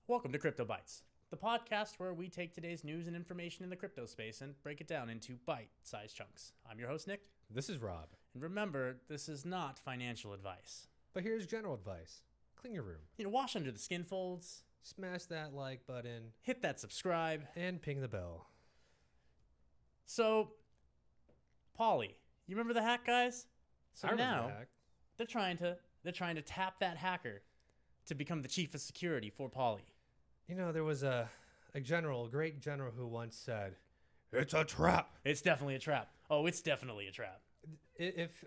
Welcome to Crypto Bytes, the podcast where we take today's news and information in the crypto space and break it down into bite-sized chunks. I'm your host, Nick. This is Rob. And remember, this is not financial advice. But here's general advice. Clean your room. Wash under the skin folds. Smash that like button. Hit that subscribe. And ping the bell. So, Polly, you remember the hack, guys? So I remember now the hack. they're trying to tap that hacker to become the chief of security for Polly. There was a great general who once said, "It's a trap." It's definitely a trap. Oh, it's definitely a trap. If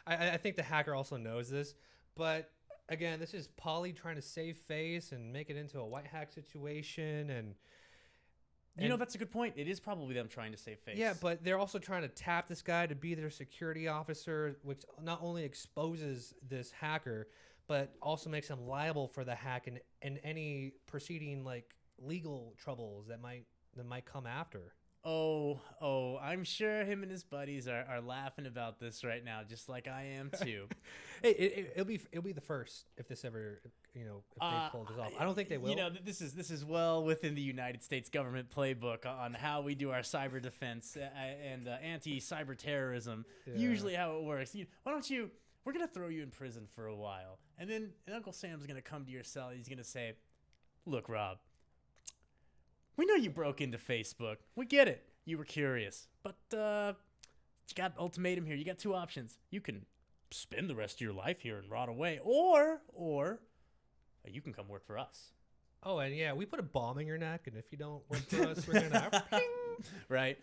I think the hacker also knows this, but again, this is Polly trying to save face and make it into a white hack situation, and that's a good point. It is probably them trying to save face. yeah, but they're also trying to tap this guy to be their security officer, which not only exposes this hacker, but also makes him liable for the hack and any preceding like legal troubles that might come after. Oh, I'm sure him and his buddies are laughing about this right now, just like I am too. It'll be the first if this ever, if they pull this off. I don't think they will. This is well within the United States government playbook on how we do our cyber defense and anti-cyber terrorism. Yeah. Usually how it works. We're going to throw you in prison for a while. And then Uncle Sam's going to come to your cell and he's going to say, "Look, Rob, we know you broke into Facebook. We get it. You were curious. But you got an ultimatum here. You got two options. You can spend the rest of your life here and rot away, or you can come work for us." Oh, and yeah, we put a bomb in your neck, and if you don't work for us, we're gonna ping. Right.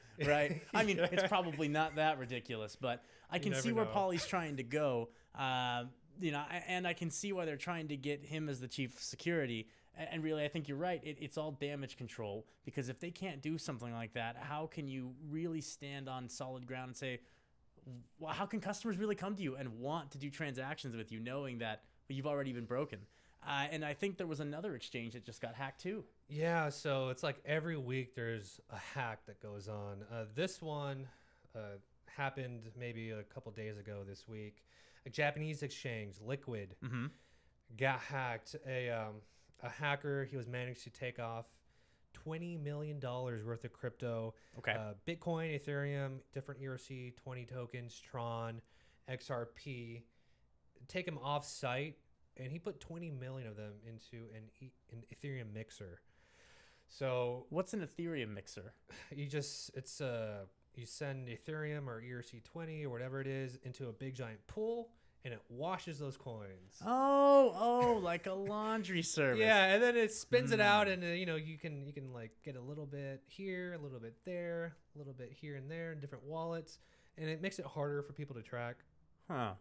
I mean, it's probably not that ridiculous, but I can see where Polly's trying to go. And I can see why they're trying to get him as the chief of security. And really, I think you're right. It's all damage control, because if they can't do something like that, how can you really stand on solid ground and say, well, how can customers really come to you and want to do transactions with you knowing that you've already been broken? And I think there was another exchange that just got hacked too. Yeah, so it's like every week there's a hack that goes on. This one happened maybe a couple days ago this week. A Japanese exchange, Liquid, got hacked. A hacker, he was managed to take off $20 million worth of crypto. Okay. Bitcoin, Ethereum, different ERC20 tokens, Tron, XRP. Take them off site, and he put 20 million of them into an Ethereum mixer. So what's an Ethereum mixer? You send Ethereum or ERC20 or whatever it is into a big giant pool, and it washes those coins. Oh, like a laundry service. Yeah, and then it spins it out, and you can like get a little bit here, a little bit there, a little bit here and there in different wallets, and it makes it harder for people to track. Huh.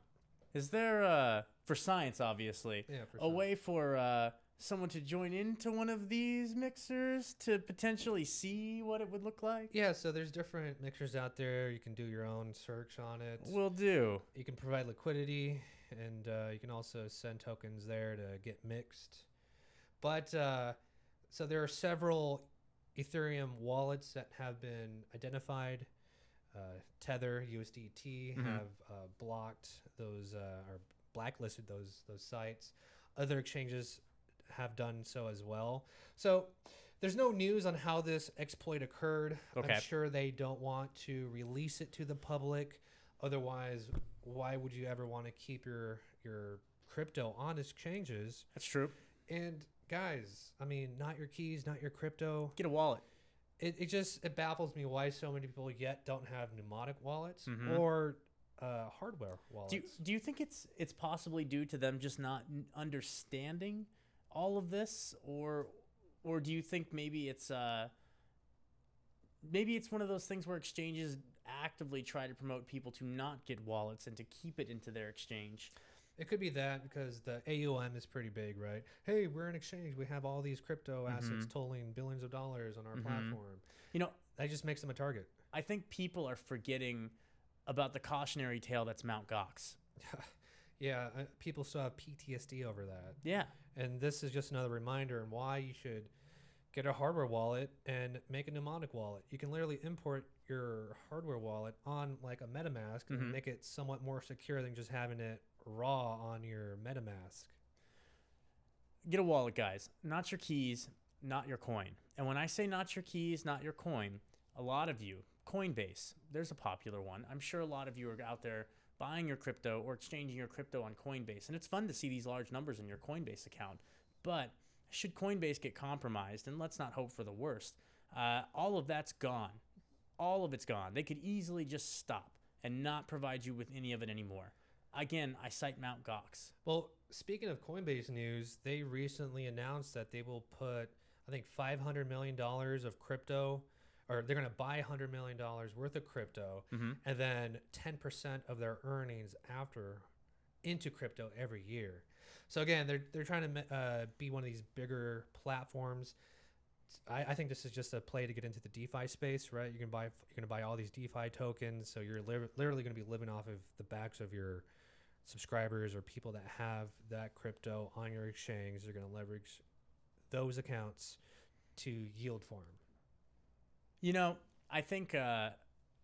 Is there for science, obviously, a way for someone to join into one of these mixers to potentially see what it would look like? Yeah, so there's different mixers out there. You can do your own search on it. Will do. You can provide liquidity, and you can also send tokens there to get mixed. But so there are several Ethereum wallets that have been identified. Tether, USDT have blocked those or blacklisted those sites. Other exchanges have done so as well. So there's no news on how this exploit occurred. Okay. I'm sure they don't want to release it to the public. Otherwise, why would you ever want to keep your crypto on exchanges? That's true. And guys, I mean, not your keys, not your crypto. Get a wallet. It baffles me why so many people yet don't have pneumatic wallets or hardware wallets. Do you think it's possibly due to them just not understanding all of this, or do you think maybe it's one of those things where exchanges actively try to promote people to not get wallets and to keep it into their exchange? It could be that, because the AUM is pretty big, right? Hey, we're an exchange. We have all these crypto assets totaling billions of dollars on our platform. That just makes them a target. I think people are forgetting about the cautionary tale that's Mt. Gox. Yeah, people still have PTSD over that. Yeah. And this is just another reminder on why you should get a hardware wallet and make a mnemonic wallet. You can literally import your hardware wallet on like a MetaMask and make it somewhat more secure than just having it raw on your MetaMask. get a wallet, guys. Not your keys, not your coin. And when I say not your keys, not your coin, a lot of you, Coinbase, there's a popular one. I'm sure a lot of you are out there buying your crypto or exchanging your crypto on Coinbase. And it's fun to see these large numbers in your Coinbase account. But should Coinbase get compromised, and let's not hope for the worst, all of that's gone. All of it's gone. They could easily just stop and not provide you with any of it anymore. Again, I cite Mt. Gox. Well, speaking of Coinbase news, they recently announced that they will put, I think, $500 million of crypto, or they're going to buy $100 million worth of crypto, and then 10% of their earnings after into crypto every year. So again, they're trying to be one of these bigger platforms. I think this is just a play to get into the DeFi space, right? You're going to buy all these DeFi tokens, so you're literally going to be living off of the backs of your subscribers or people that have that crypto on your exchange. They're going to leverage those accounts to yield for them. You know, I think a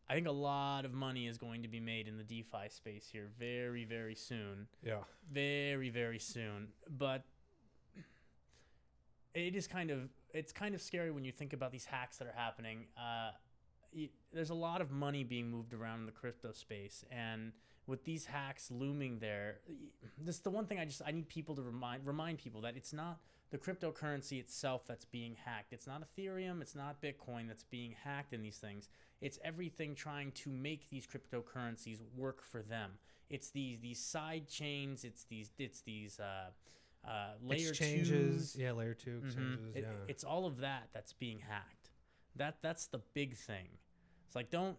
lot of money is going to be made in the DeFi space here very, very soon. Yeah. Very, very soon. But it's kind of scary when you think about these hacks that are happening. There's a lot of money being moved around in the crypto space, and with these hacks looming there, this is the one thing I need people to remind people that it's not the cryptocurrency itself that's being hacked. It's not Ethereum, it's not Bitcoin that's being hacked in these things. It's everything trying to make these cryptocurrencies work for them. It's these side chains. It's these layer exchanges. twos. Yeah, layer 2 exchanges. It's all of that that's being hacked. That's the big thing. It's like don't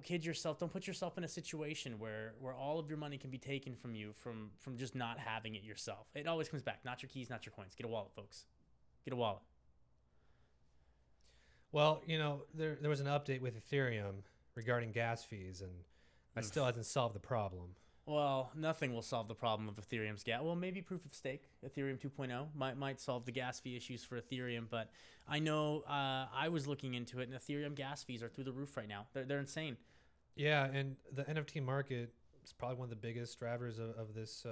kid yourself. Don't put yourself in a situation where all of your money can be taken from you from just not having it yourself. It always comes back. Not your keys, not your coins. Get a wallet, folks. Get a wallet. Well, you know, there was an update with Ethereum regarding gas fees, and that still hasn't solved the problem. Well, nothing will solve the problem of Ethereum's gas. Well, maybe proof of stake, Ethereum 2.0 might solve the gas fee issues for Ethereum. But I know I was looking into it, and Ethereum gas fees are through the roof right now. They're insane. Yeah, and the NFT market is probably one of the biggest drivers of this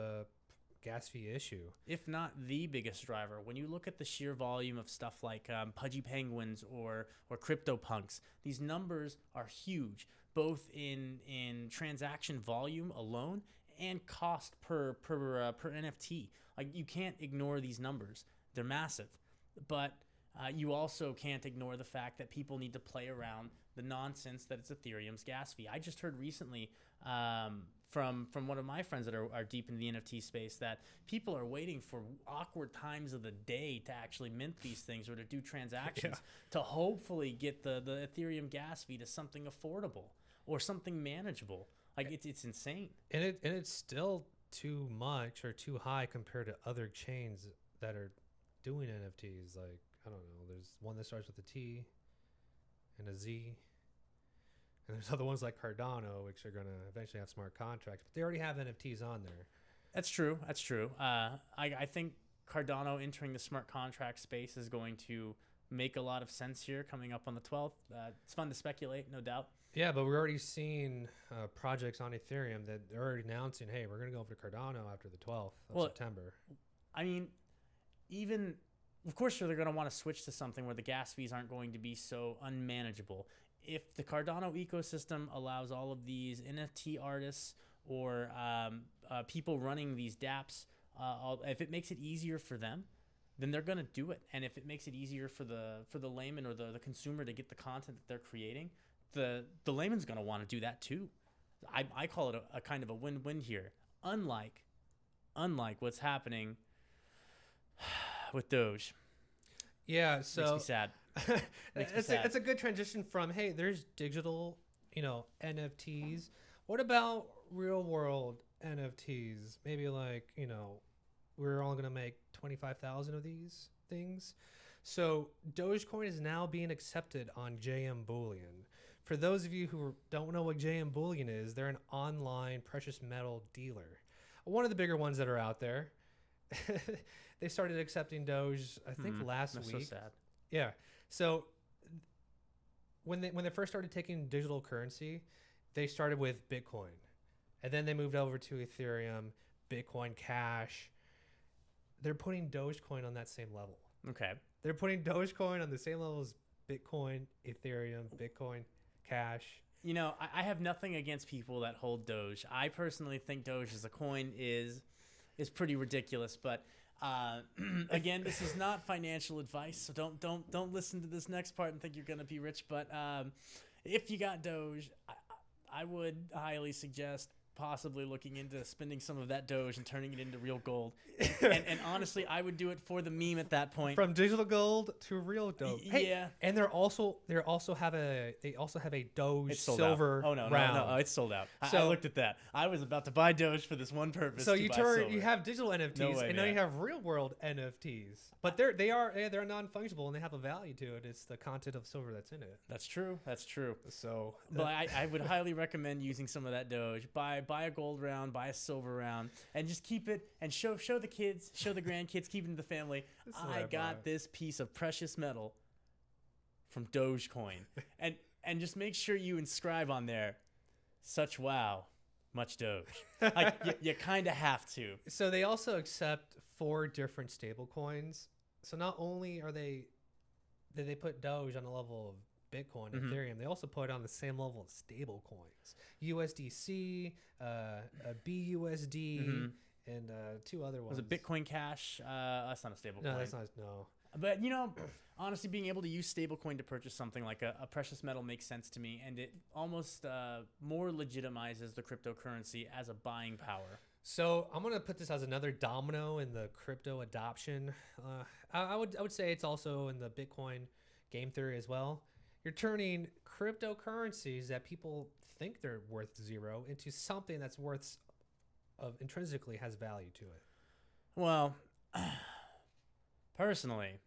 gas fee issue, if not the biggest driver. When you look at the sheer volume of stuff like Pudgy Penguins or CryptoPunks, these numbers are huge, both in transaction volume alone and cost per NFT. Like, you can't ignore these numbers. They're massive. But you also can't ignore the fact that people need to play around the nonsense that it's Ethereum's gas fee. I just heard recently from one of my friends that are deep in the NFT space that people are waiting for awkward times of the day to actually mint these things or to do transactions to hopefully get the Ethereum gas fee to something affordable or something manageable. Like, it's insane. And it's still too much or too high compared to other chains that are doing NFTs. Like, I don't know, there's one that starts with a T and a Z. And there's other ones like Cardano, which are going to eventually have smart contracts, but they already have NFTs on there. That's true. I think Cardano entering the smart contract space is going to make a lot of sense here coming up on the 12th. It's fun to speculate, no doubt. Yeah, but we're already seeing projects on Ethereum that they're already announcing, hey, we're going to go over to Cardano after the 12th of September. I mean, even, of course, they're going to want to switch to something where the gas fees aren't going to be so unmanageable. If the Cardano ecosystem allows all of these NFT artists or people running these dApps, if it makes it easier for them, then they're going to do it. And if it makes it easier for the layman or the consumer to get the content that they're creating, the layman's going to want to do that too. I call it a kind of a win-win here. Unlike what's happening with Doge. Yeah, so makes me sad. It's a good transition from, hey, there's digital, NFTs. What about real world NFTs? Maybe like, we're only going to make 25,000 of these things. So Dogecoin is now being accepted on JM Bullion. For those of you who don't know what JM Bullion is, they're an online precious metal dealer. One of the bigger ones that are out there. They started accepting Doge, I think, last week. That's so sad. Yeah. So when they first started taking digital currency, they started with Bitcoin. And then they moved over to Ethereum, Bitcoin Cash. they're putting Dogecoin on that same level. Okay. They're putting Dogecoin on the same level as Bitcoin, Ethereum, Bitcoin Cash. You know, I have nothing against people that hold Doge. I personally think Doge as a coin is pretty ridiculous. But again, this is not financial advice, so don't listen to this next part and think you're gonna be rich. But if you got Doge, I would highly suggest possibly looking into spending some of that Doge and turning it into real gold. And honestly, I would do it for the meme at that point. From digital gold to real Doge. Hey, yeah. And they also have a Doge silver round. Oh no, it's sold out. So, I looked at that. I was about to buy Doge for this one purpose. So you have digital NFTs, no way, and now you have real world NFTs. But they're non-fungible and they have a value to it. It's the content of silver that's in it. That's true. So, but I would highly recommend using some of that Doge. Buy a gold round, buy a silver round, and just keep it and show the kids, show the grandkids, keep it in the family. I got this piece of precious metal from Dogecoin, and just make sure you inscribe on there, such wow, much Doge. Like you kind of have to. So they also accept 4 different stable coins. So not only did they put Doge on the level of Bitcoin and Ethereum, they also put it on the same level as stable coins. USDC, BUSD, and 2 other ones. Was it Bitcoin Cash? That's not a stable coin. No, that's not. No. But, honestly, being able to use stablecoin to purchase something like a precious metal makes sense to me, and it almost more legitimizes the cryptocurrency as a buying power. So I'm gonna put this as another domino in the crypto adoption. I would say it's also in the Bitcoin game theory as well. You're turning cryptocurrencies that people think they're worth 0 into something that's intrinsically has value to it. Well, personally,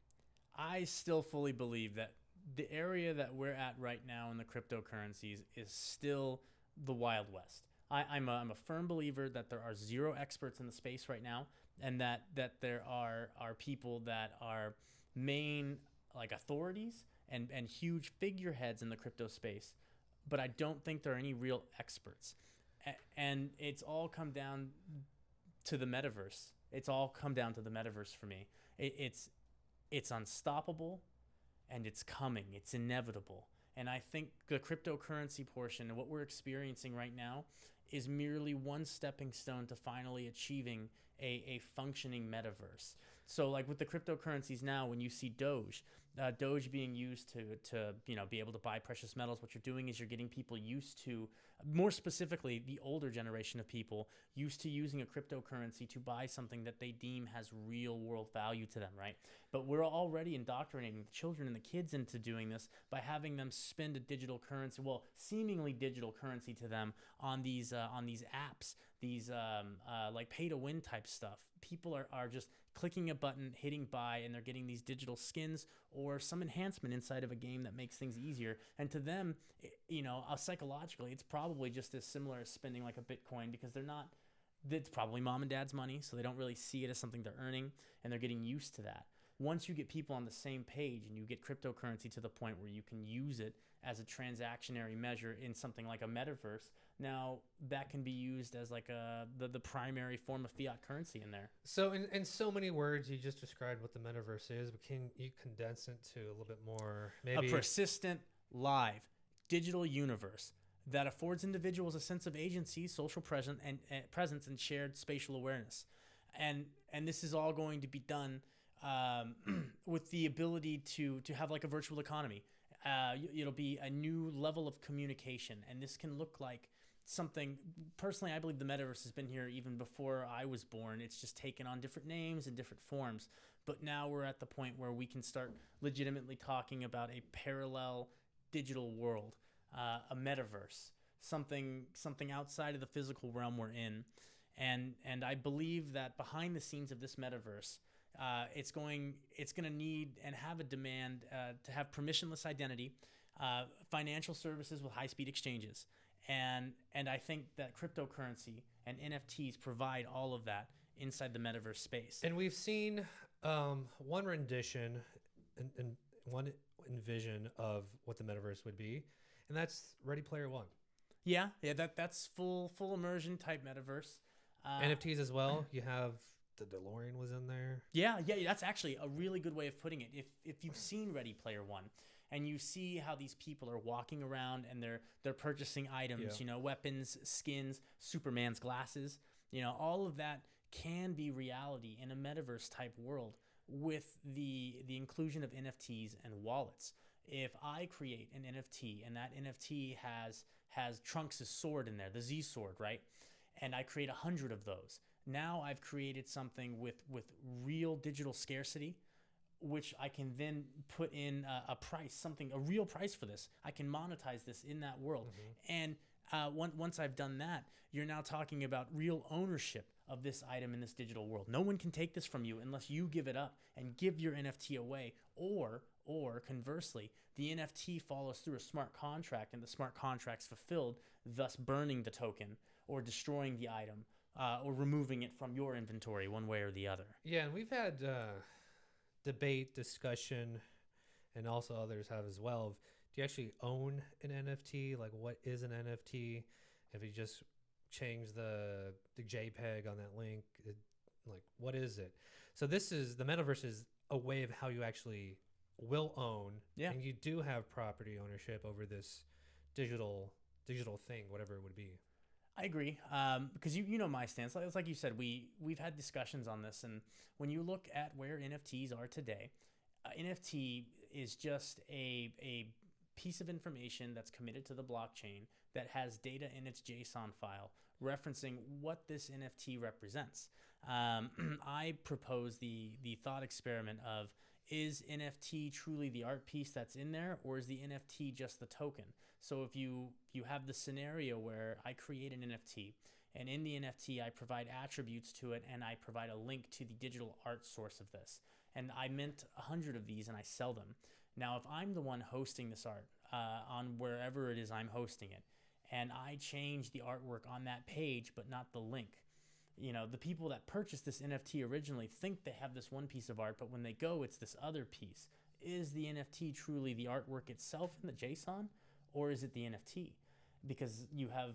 I still fully believe that the area that we're at right now in the cryptocurrencies is still the Wild West. I'm a firm believer that there are 0 experts in the space right now, and that there are people that are main authorities and huge figureheads in the crypto space, but I don't think there are any real experts. And it's all come down to the metaverse. It's all come down to the metaverse for me. It's unstoppable, and it's coming. It's inevitable. And I think the cryptocurrency portion and what we're experiencing right now is merely one stepping stone to finally achieving a functioning metaverse. So like with the cryptocurrencies now, when you see Doge being used to be able to buy precious metals, what you're doing is you're getting people used to, more specifically the older generation of people, used to using a cryptocurrency to buy something that they deem has real world value to them, right? But we're already indoctrinating the children and the kids into doing this by having them spend a digital currency, well, seemingly digital currency to them on these apps, these like pay to win type stuff. People are just clicking a button, hitting buy, and they're getting these digital skins or some enhancement inside of a game that makes things easier. And to them, psychologically, it's probably just as similar as spending like a Bitcoin, because it's probably mom and dad's money, so they don't really see it as something they're earning, and they're getting used to that. Once you get people on the same page and you get cryptocurrency to the point where you can use it as a transactionary measure in something like a metaverse, now that can be used as like the primary form of fiat currency in there. So in so many words, you just described what the metaverse is, but can you condense it to a little bit more? Maybe a persistent, live, digital universe that affords individuals a sense of agency, social presence, and shared spatial awareness. And this is all going to be done with the ability to have like a virtual economy. It'll be a new level of communication, and this can look like something. Personally, I believe the metaverse has been here even before I was born. It's just taken on different names and different forms, but now we're at the point where we can start legitimately talking about a parallel digital world, a metaverse, something outside of the physical realm we're in. And I believe that behind the scenes of this metaverse, it's going to need and have a demand to have permissionless identity, financial services with high-speed exchanges, and I think that cryptocurrency and NFTs provide all of that inside the metaverse space. And we've seen one rendition and one envision of what the metaverse would be, and that's Ready Player One. Yeah, that's full immersion type metaverse. NFTs as well. You have the DeLorean was in there. Yeah, that's actually a really good way of putting it. If you've seen Ready Player One, and you see how these people are walking around and they're purchasing items, weapons, skins, Superman's glasses, all of that can be reality in a metaverse type world with the inclusion of NFTs and wallets. If I create an NFT and that NFT has Trunks' sword in there, the Z sword, right? And I create 100 of those. Now I've created something with real digital scarcity, which I can then put in a price, a real price for this. I can monetize this in that world. And once I've done that, you're now talking about real ownership of this item in this digital world. No one can take this from you unless you give it up and give your NFT away. Or conversely, the NFT follows through a smart contract and the smart contract's fulfilled, thus burning the token or destroying the item or removing it from your inventory one way or the other. Yeah, and we've had debate, discussion, and also others have as well. Do you actually own an NFT? Like, what is an NFT? If you just change the JPEG on that link, like, what is it? So the metaverse is a way of how you actually will own, and you do have property ownership over this digital thing, whatever it would be. I agree, because you know my stance. It's like you said, we've had discussions on this, and when you look at where NFTs are today, NFT is just a piece of information that's committed to the blockchain that has data in its JSON file referencing what this NFT represents. I propose the thought experiment of, is NFT truly the art piece that's in there, or is the NFT just the token? So if you have the scenario where I create an NFT, and in the NFT I provide attributes to it, and I provide a link to the digital art source of this, and I mint 100 of these and I sell them. Now, if I'm the one hosting this art on wherever it is I'm hosting it, and I change the artwork on that page but not the link, the people that purchased this NFT originally think they have this one piece of art, but when they go, it's this other piece. Is the NFT truly the artwork itself in the JSON, or is it the NFT? Because you have,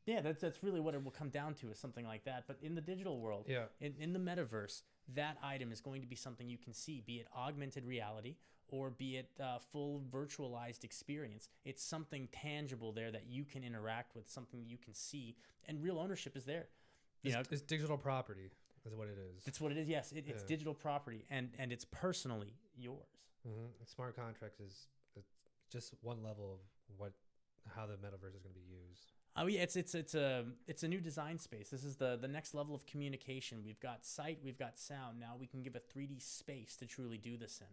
that's really what it will come down to, is something like that. But in the digital world, in the metaverse, that item is going to be something you can see, be it augmented reality or be it full virtualized experience. It's something tangible there that you can interact with, something that you can see, and real ownership is there. It's digital property is what it is. That's what it is, yes. It's digital property, and it's personally yours. Mm-hmm. Smart contracts is just one level of how the metaverse is going to be used. Oh yeah, it's a new design space. This is the next level of communication. We've got sight, we've got sound. Now we can give a 3D space to truly do this in.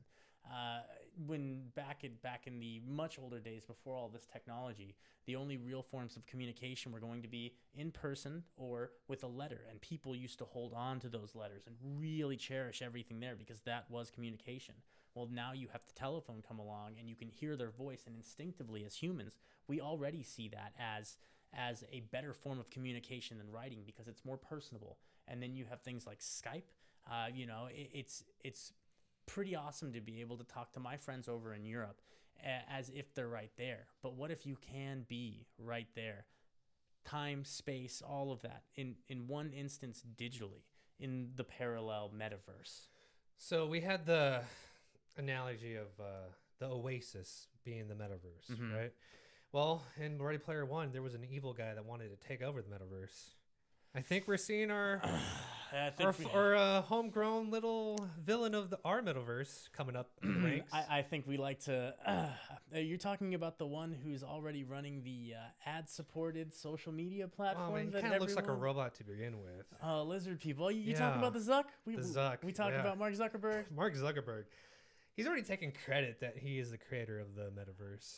When back in the much older days before all this technology, the only real forms of communication were going to be in person or with a letter, and people used to hold on to those letters and really cherish everything there because that was communication. Well, now you have the telephone come along and you can hear their voice, and instinctively as humans, we already see that as a better form of communication than writing because it's more personable. And then you have things like Skype. It's pretty awesome to be able to talk to my friends over in Europe as if they're right there. But what if you can be right there? Time, space, all of that in one instance digitally in the parallel metaverse. So we had the analogy of the Oasis being the metaverse, right? Well, in Ready Player One, there was an evil guy that wanted to take over the metaverse. I think we're seeing our homegrown little villain of our metaverse coming up in the ranks. I think we like to... you're talking about the one who's already running the ad-supported social media platform? He kind of looks like a robot to begin with. Lizard people. You talking about the Zuck? The Zuck. We talk about Mark Zuckerberg? Mark Zuckerberg. He's already taken credit that he is the creator of the metaverse.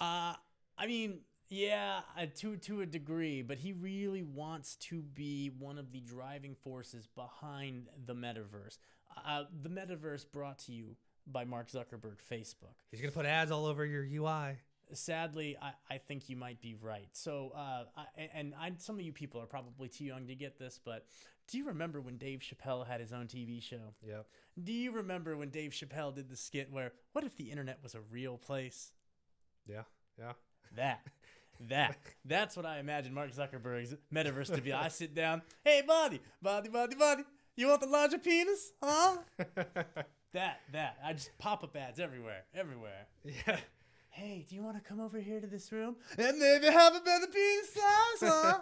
I mean, yeah, to a degree, but he really wants to be one of the driving forces behind the metaverse. The metaverse brought to you by Mark Zuckerberg, Facebook. He's going to put ads all over your UI. Sadly, I think you might be right. So, some of you people are probably too young to get this, but do you remember when Dave Chappelle had his own TV show? Yep. Do you remember when Dave Chappelle did the skit where, what if the internet was a real place? Yeah. That's what I imagine Mark Zuckerberg's metaverse to be. I sit down, hey, body. You want the larger penis? Huh? that. I just pop-up ads everywhere. Yeah. Hey, do you want to come over here to this room and maybe have a better penis size? Huh?